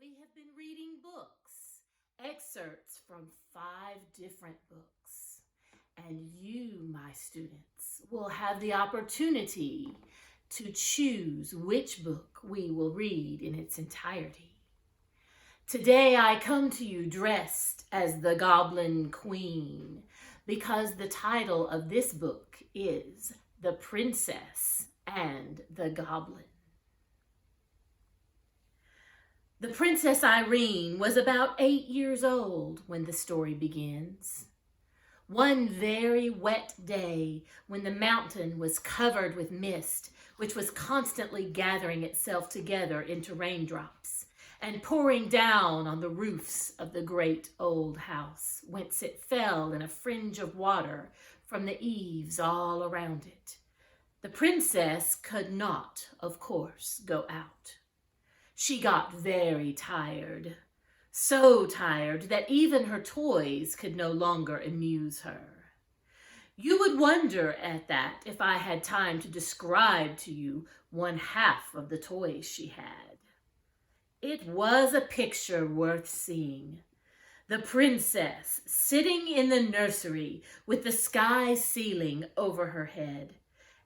We have been reading books, excerpts from 5 different books. And you, my students, will have the opportunity to choose which book we will read in its entirety. Today I come to you dressed as the Goblin Queen because the title of this book is The Princess and the Goblin. The Princess Irene was about 8 years old when the story begins. One very wet day when the mountain was covered with mist, which was constantly gathering itself together into raindrops and pouring down on the roofs of the great old house, whence it fell in a fringe of water from the eaves all around it. The princess could not, of course, go out. She got very tired, so tired that even her toys could no longer amuse her. You would wonder at that if I had time to describe to you one half of the toys she had. It was a picture worth seeing. The princess sitting in the nursery with the sky ceiling over her head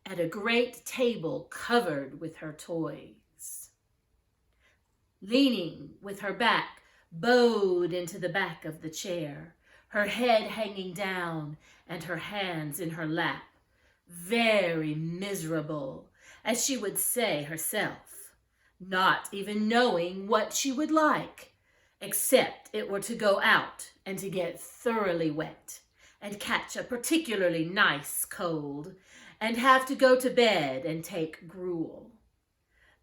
at a great table covered with her toys. Leaning with her back bowed into the back of the chair, her head hanging down and her hands in her lap, very miserable, as she would say herself, not even knowing what she would like, except it were to go out and to get thoroughly wet and catch a particularly nice cold and have to go to bed and take gruel.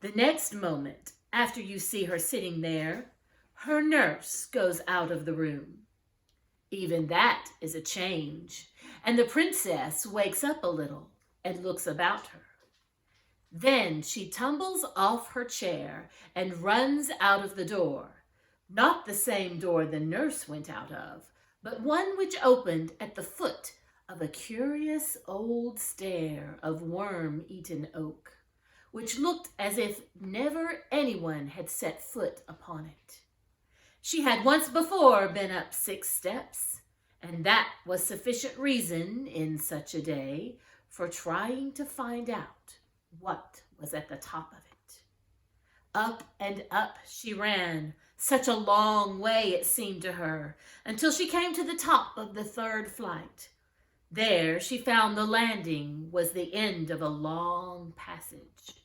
The next moment, after you see her sitting there, her nurse goes out of the room. Even that is a change, and the princess wakes up a little and looks about her. Then she tumbles off her chair and runs out of the door, not the same door the nurse went out of, but one which opened at the foot of a curious old stair of worm-eaten oak, which looked as if never anyone had set foot upon it. She had once before been up 6 steps, and that was sufficient reason in such a day for trying to find out what was at the top of it. Up and up she ran, such a long way it seemed to her, until she came to the top of the 3rd flight. There she found the landing was the end of a long passage.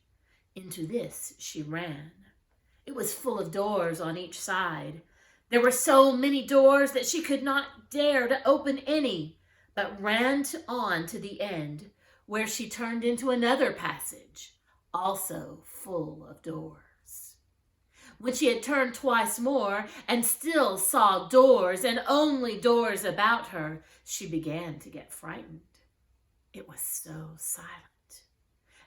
Into this she ran. It was full of doors on each side. There were so many doors that she could not dare to open any, but ran on to the end, where she turned into another passage, also full of doors. When she had turned twice more and still saw doors and only doors about her, she began to get frightened. It was so silent.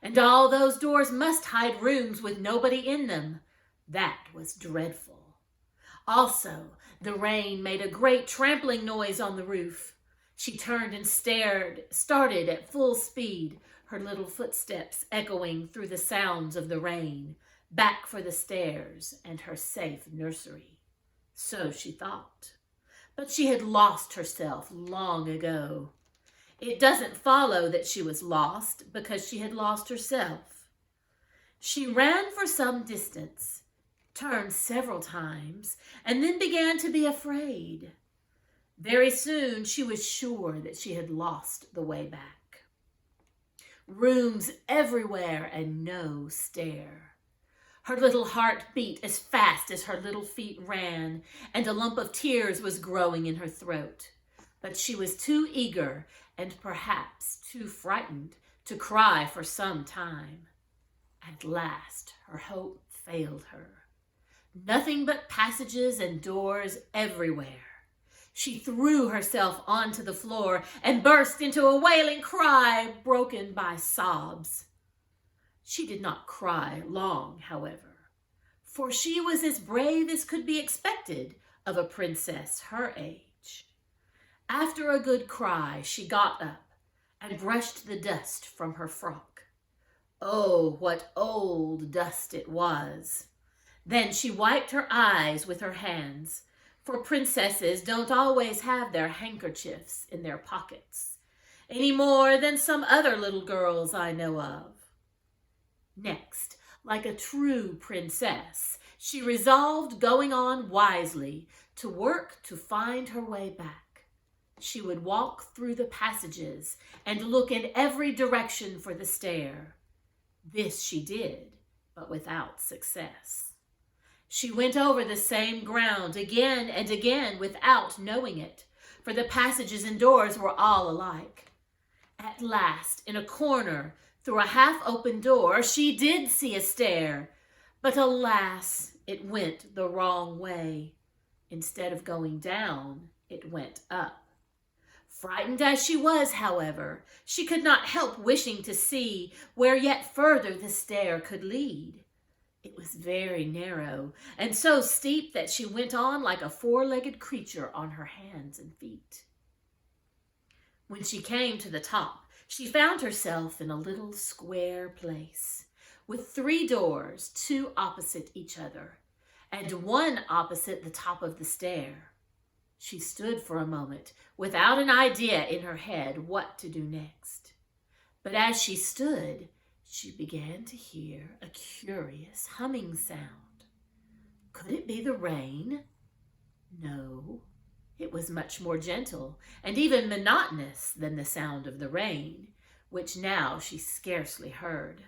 And all those doors must hide rooms with nobody in them. That was dreadful. Also, the rain made a great trampling noise on the roof. She turned and started at full speed, her little footsteps echoing through the sounds of the rain, back for the stairs and her safe nursery. So she thought. But she had lost herself long ago. It doesn't follow that she was lost because she had lost herself. She ran for some distance, turned several times, and then began to be afraid. Very soon she was sure that she had lost the way back. Rooms everywhere and no stair. Her little heart beat as fast as her little feet ran, and a lump of tears was growing in her throat. But she was too eager and perhaps too frightened to cry for some time. At last her hope failed her. Nothing but passages and doors everywhere. She threw herself onto the floor and burst into a wailing cry broken by sobs. She did not cry long, however, for she was as brave as could be expected of a princess her age. After a good cry, she got up and brushed the dust from her frock. Oh, what old dust it was! Then she wiped her eyes with her hands, for princesses don't always have their handkerchiefs in their pockets, any more than some other little girls I know of. Next, like a true princess, she resolved, going on wisely, to work to find her way back. She would walk through the passages and look in every direction for the stair. This she did, but without success. She went over the same ground again and again without knowing it, for the passages and doors were all alike. At last, in a corner, through a half-open door, she did see a stair, but alas, it went the wrong way. Instead of going down, it went up. Frightened as she was, however, she could not help wishing to see where yet further the stair could lead. It was very narrow and so steep that she went on like a four-legged creature on her hands and feet. When she came to the top, she found herself in a little square place with 3 doors, 2 opposite each other, and 1 opposite the top of the stair. She stood for a moment without an idea in her head what to do next. But as she stood, she began to hear a curious humming sound. Could it be the rain? No. It was much more gentle and even monotonous than the sound of the rain, which now she scarcely heard.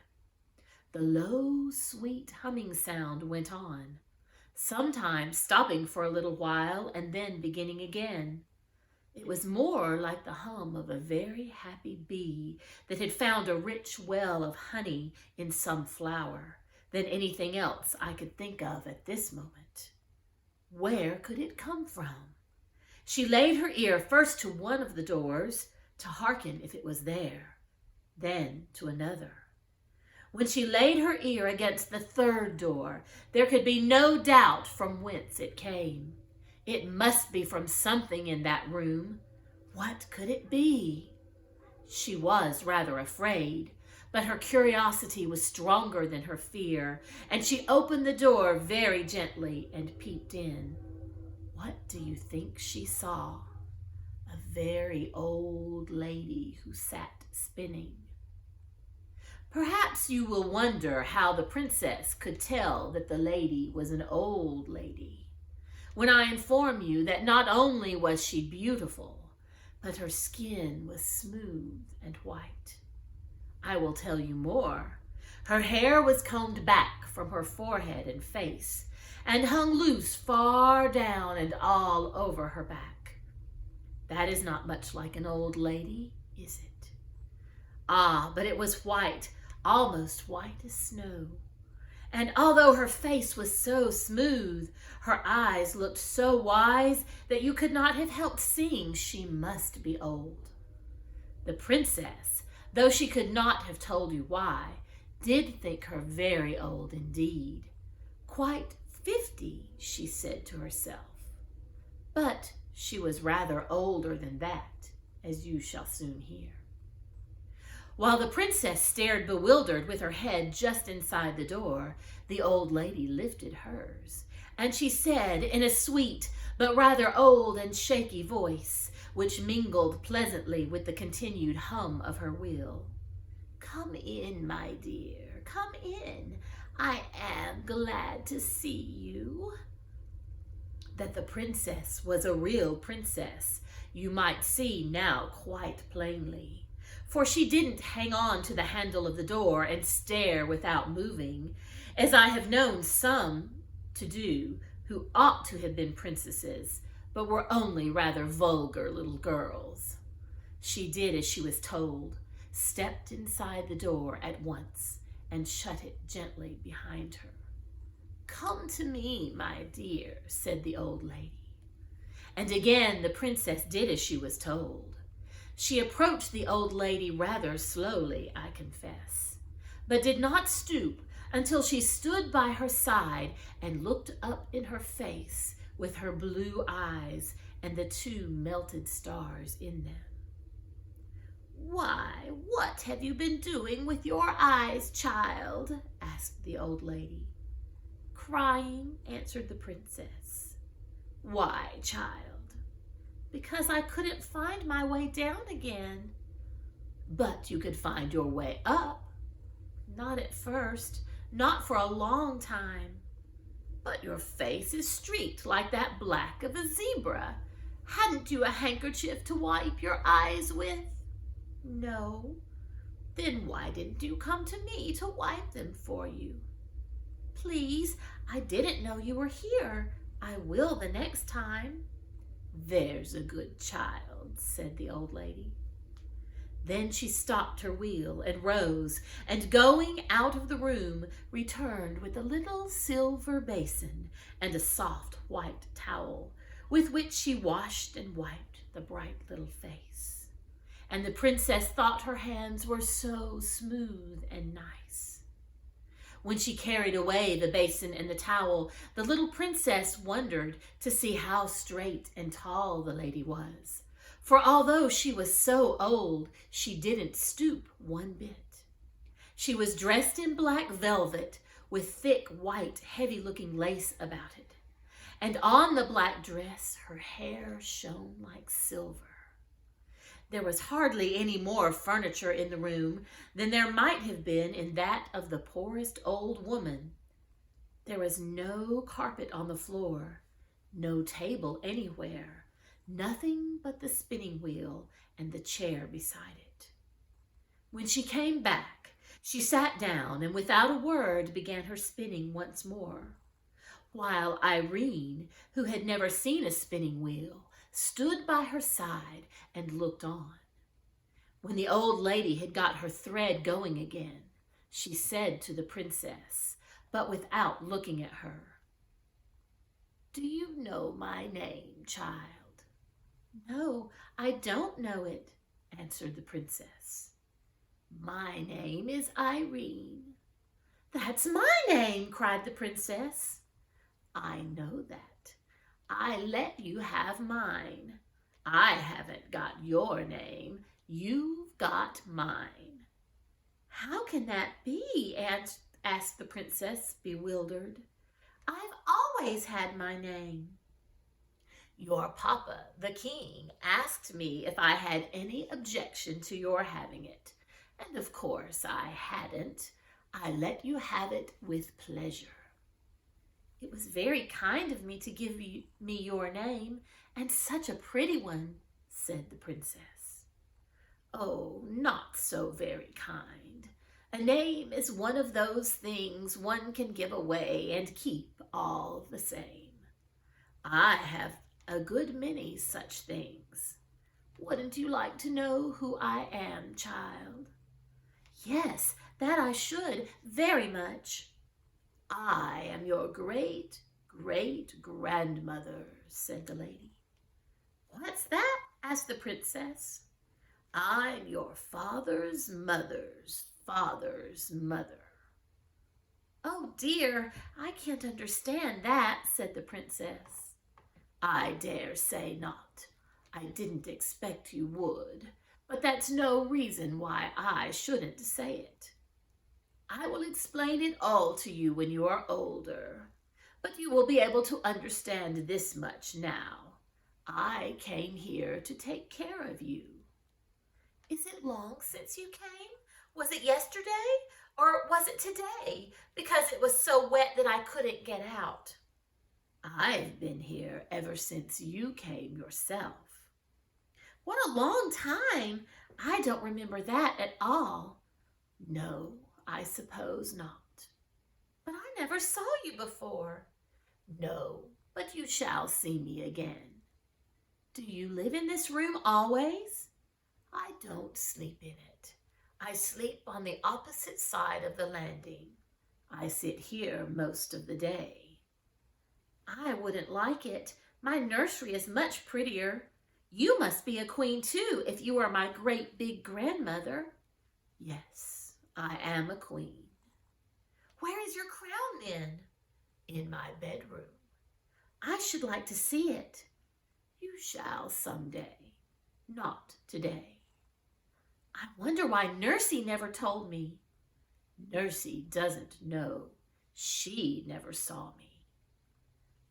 The low, sweet humming sound went on, sometimes stopping for a little while and then beginning again. It was more like the hum of a very happy bee that had found a rich well of honey in some flower than anything else I could think of at this moment. Where could it come from? She laid her ear first to one of the doors to hearken if it was there, then to another. When she laid her ear against the 3rd door, there could be no doubt from whence it came. It must be from something in that room. What could it be? She was rather afraid, but her curiosity was stronger than her fear, and she opened the door very gently and peeped in. What do you think she saw? A very old lady who sat spinning. Perhaps you will wonder how the princess could tell that the lady was an old lady, when I inform you that not only was she beautiful, but her skin was smooth and white. I will tell you more. Her hair was combed back from her forehead and face, and hung loose far down and all over her back. That is not much like an old lady, is it? Ah, but it was white, almost white as snow. And although her face was so smooth, her eyes looked so wise that you could not have helped seeing she must be old. The princess, though she could not have told you why, did think her very old indeed. Quite 50, she said to herself. But she was rather older than that, as you shall soon hear. While the princess stared bewildered with her head just inside the door, the old lady lifted hers, and she said in a sweet but rather old and shaky voice, which mingled pleasantly with the continued hum of her wheel, "Come in, my dear, come in. I am glad to see you." That the princess was a real princess, you might see now quite plainly, for she didn't hang on to the handle of the door and stare without moving, as I have known some to do who ought to have been princesses, but were only rather vulgar little girls. She did as she was told, stepped inside the door at once, and shut it gently behind her. "Come to me, my dear," said the old lady. And again the princess did as she was told. She approached the old lady rather slowly, I confess, but did not stoop until she stood by her side and looked up in her face with her blue eyes and the 2 melted stars in them. "Why, what have you been doing with your eyes, child?" asked the old lady. "Crying," answered the princess. "Why, child?" "Because I couldn't find my way down again." "But you could find your way up." "Not at first, not for a long time." "But your face is streaked like that black of a zebra. Hadn't you a handkerchief to wipe your eyes with?" "No." "Then why didn't you come to me to wipe them for you?" "Please, I didn't know you were here. I will the next time." "There's a good child," said the old lady. Then she stopped her wheel and rose, and going out of the room, returned with a little silver basin and a soft white towel, with which she washed and wiped the bright little face. And the princess thought her hands were so smooth and nice. When she carried away the basin and the towel, the little princess wondered to see how straight and tall the lady was. For although she was so old, she didn't stoop one bit. She was dressed in black velvet with thick, white, heavy-looking lace about it. And on the black dress, her hair shone like silver. There was hardly any more furniture in the room than there might have been in that of the poorest old woman. There was no carpet on the floor, no table anywhere, nothing but the spinning wheel and the chair beside it. When she came back, she sat down and without a word began her spinning once more, while Irene, who had never seen a spinning wheel, stood by her side and looked on. When the old lady had got her thread going again, she said to the princess, but without looking at her, "Do you know my name, child?" "No, I don't know it," answered the princess. "My name is Irene." "That's my name," cried the princess. "I know that. I let you have mine. I haven't got your name. You've got mine." "How can that be?" asked the princess, bewildered. "I've always had my name." "Your papa, the king, asked me if I had any objection to your having it, and of course I hadn't. I let you have it with pleasure." "It was very kind of me to give me your name, and such a pretty one," said the princess. "Oh, not so very kind. A name is one of those things one can give away and keep all the same. I have a good many such things. Wouldn't you like to know who I am, child?" "Yes, that I should, very much." "I am your great-great-grandmother," said the lady. "What's that?" asked the princess. "I'm your father's mother's father's mother." "Oh dear, I can't understand that," said the princess. "I dare say not. I didn't expect you would, but that's no reason why I shouldn't say it. I will explain it all to you when you are older, but you will be able to understand this much now. I came here to take care of you." "Is it long since you came? Was it yesterday, or was it today, because it was so wet that I couldn't get out?" "I've been here ever since you came yourself." "What a long time! I don't remember that at all." "No, I suppose not." "But I never saw you before." "No, but you shall see me again." "Do you live in this room always?" "I don't sleep in it. I sleep on the opposite side of the landing. I sit here most of the day." "I wouldn't like it. My nursery is much prettier. You must be a queen too, if you are my great big grandmother." "Yes, I am a queen." "Where is your crown then?" "In my bedroom." "I should like to see it." "You shall someday, not today." "I wonder why Nursey never told me." "Nursey doesn't know. She never saw me.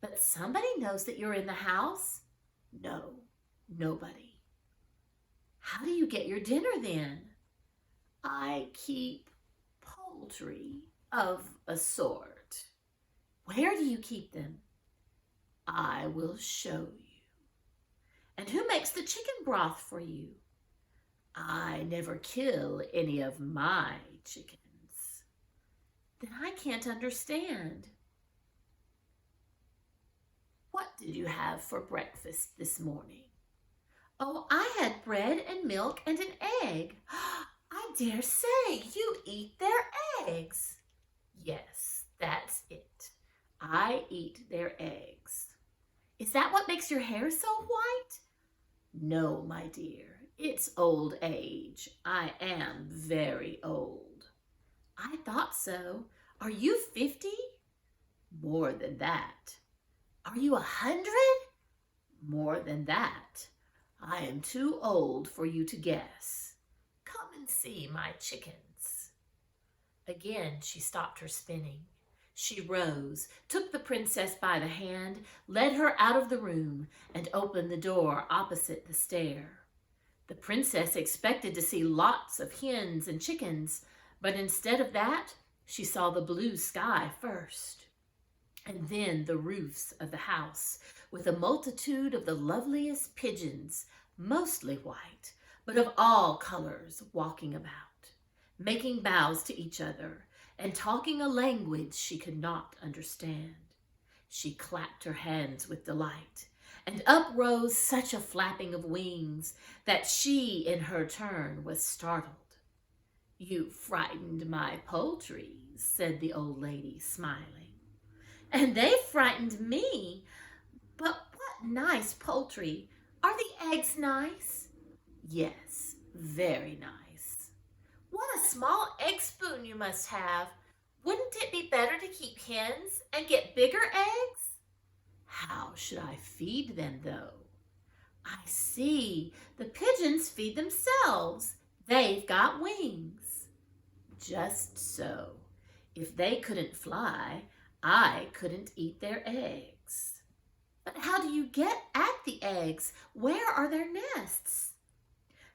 But somebody knows that you're in the house? No, nobody. How do you get your dinner then? I keep poultry of a sort. Where do you keep them? I will show you. And who makes the chicken broth for you? I never kill any of my chickens. Then I can't understand. What did you have for breakfast this morning? Oh, I had bread and milk and an egg. I dare say you eat their eggs. Yes, that's it. I eat their eggs. Is that what makes your hair so white? No, my dear, it's old age. I am very old. I thought so. Are you 50? More than that. Are you 100? More than that. I am too old for you to guess. Come and see my chickens. Again she stopped her spinning. She rose, took the princess by the hand, led her out of the room, and opened the door opposite the stair. The princess expected to see lots of hens and chickens, but instead of that, she saw the blue sky first, and then the roofs of the house, with a multitude of the loveliest pigeons, mostly white, but of all colors, walking about, making bows to each other, and talking a language she could not understand. She clapped her hands with delight, and up rose such a flapping of wings that she in her turn was startled. You frightened my poultry, said the old lady, smiling. And they frightened me. But what nice poultry! Are the eggs nice? Yes, very nice. What a small egg spoon you must have. Wouldn't it be better to keep hens and get bigger eggs? How should I feed them, though? I see. The pigeons feed themselves. They've got wings. Just so. If they couldn't fly, I couldn't eat their eggs. But how do you get at the eggs? Where are their nests?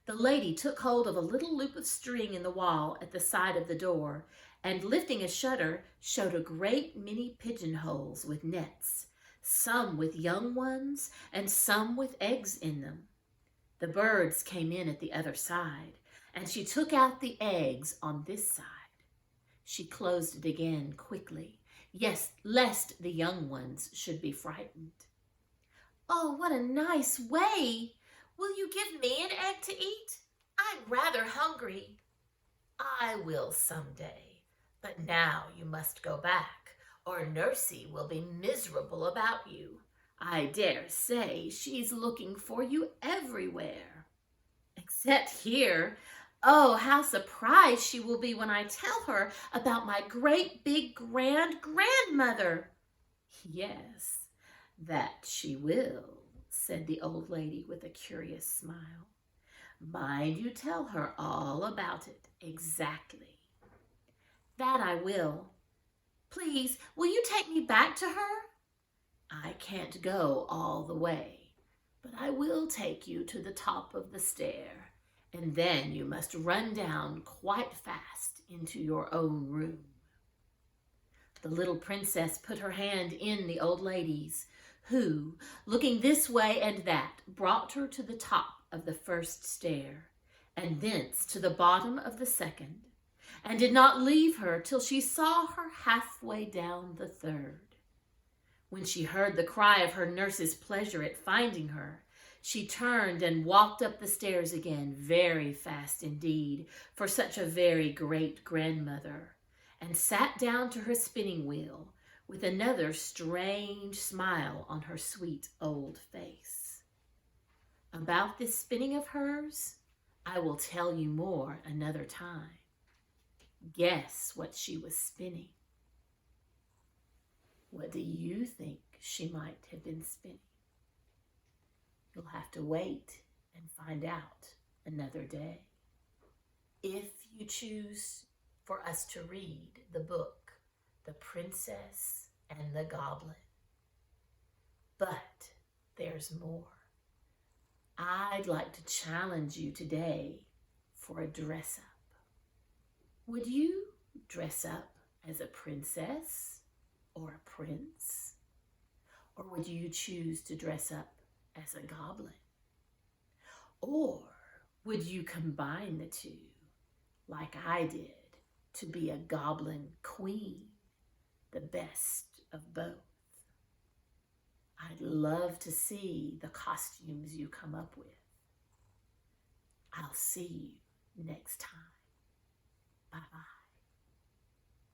The lady took hold of a little loop of string in the wall at the side of the door, and lifting a shutter, showed a great many pigeonholes with nets, some with young ones and some with eggs in them. The birds came in at the other side, and she took out the eggs on this side. She closed it again quickly, yes, lest the young ones should be frightened. Oh, what a nice way! Will you give me an egg to eat? I'm rather hungry. I will someday, but now you must go back, or Nursey will be miserable about you. I dare say she's looking for you everywhere. Except here. Oh, how surprised she will be when I tell her about my great big grandmother. Yes, that she will, said the old lady with a curious smile. Mind you tell her all about it, exactly. That I will. Please, will you take me back to her? I can't go all the way, but I will take you to the top of the stair, and then you must run down quite fast into your own room. The little princess put her hand in the old lady's, who, looking this way and that, brought her to the top of the first stair, and thence to the bottom of the second, and did not leave her till she saw her halfway down the third. When she heard the cry of her nurse's pleasure at finding her, she turned and walked up the stairs again, very fast indeed, for such a very great grandmother, and sat down to her spinning wheel, with another strange smile on her sweet old face. About this spinning of hers, I will tell you more another time. Guess what she was spinning. What do you think she might have been spinning? You'll have to wait and find out another day. If you choose for us to read the book, the princess and the goblin. But there's more. I'd like to challenge you today for a dress up. Would you dress up as a princess or a prince? Or would you choose to dress up as a goblin? Or would you combine the two, like I did, to be a goblin queen, the best of both? I'd love to see the costumes you come up with. I'll see you next time. Bye-bye.